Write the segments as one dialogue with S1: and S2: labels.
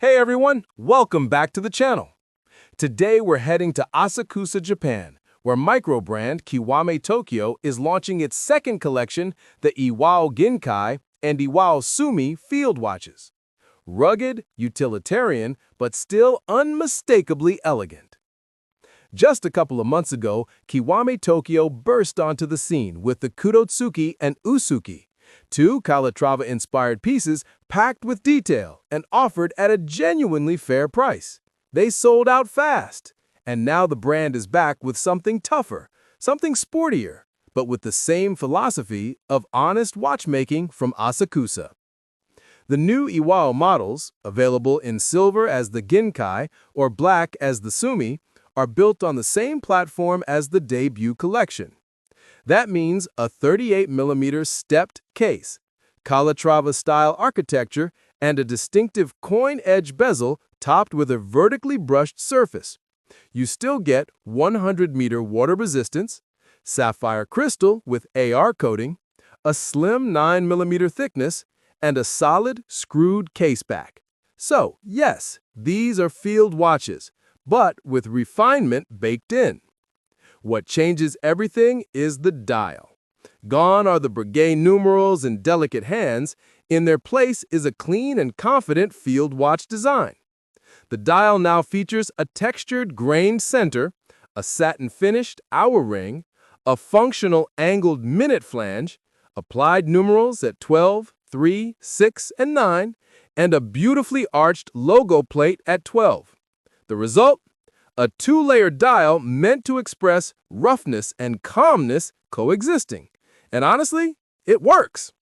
S1: Hey everyone, welcome back to the channel. Today we're heading to Asakusa, Japan, where micro brand Kiwame Tokyo is launching its second collection, the Iwao Ginkai and Iwao Sumi field watches. Rugged, utilitarian, but still unmistakably elegant. Just a couple of months ago, Kiwame Tokyo burst onto the scene with the Kurotsuki and Usuki, two Calatrava-inspired pieces packed with detail and offered at a genuinely fair price. They sold out fast, and now the brand is back with something tougher, something sportier, but with the same philosophy of honest watchmaking from Asakusa. The new Iwao models, available in silver as the Ginkai or black as the Sumi, are built on the same platform as the debut collection. That means a 38mm stepped case, Calatrava-style architecture, and a distinctive coin-edge bezel topped with a vertically brushed surface. You still get 100-meter water resistance, sapphire crystal with AR coating, a slim 9mm thickness, and a solid, screwed caseback. So, yes, these are field watches, but with refinement baked in. What changes everything is the dial. Gone are the brigade numerals and delicate hands. In their place is a clean and confident field watch design. The dial now features a textured grained center, a satin-finished hour ring, a functional angled minute flange, applied numerals at 12, 3, 6, and 9, and a beautifully arched logo plate at 12. The result? A two-layer dial meant to express roughness and calmness coexisting. And honestly, it works.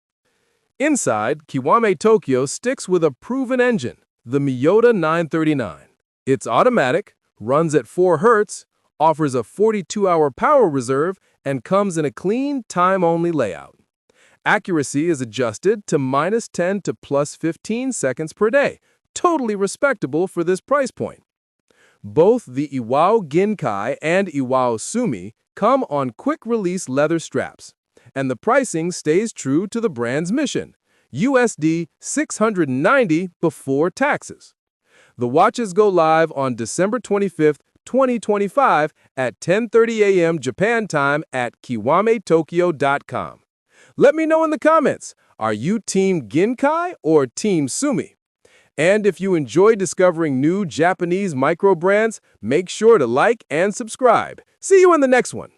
S1: Inside, Kiwame Tokyo sticks with a proven engine, the Miyota 939. It's automatic, runs at 4 Hz, offers a 42-hour power reserve, and comes in a clean, time-only layout. Accuracy is adjusted to -10 to +15 seconds per day, totally respectable for this price point. Both the Iwao Ginkai and Iwao Sumi come on quick-release leather straps, and the pricing stays true to the brand's mission, USD $690 before taxes. The watches go live on December 25, 2025 at 10:30 a.m. Japan time at kiwametokyo.com. Let me know in the comments, are you Team Ginkai or Team Sumi? And if you enjoy discovering new Japanese micro brands, make sure to like and subscribe. See you in the next one.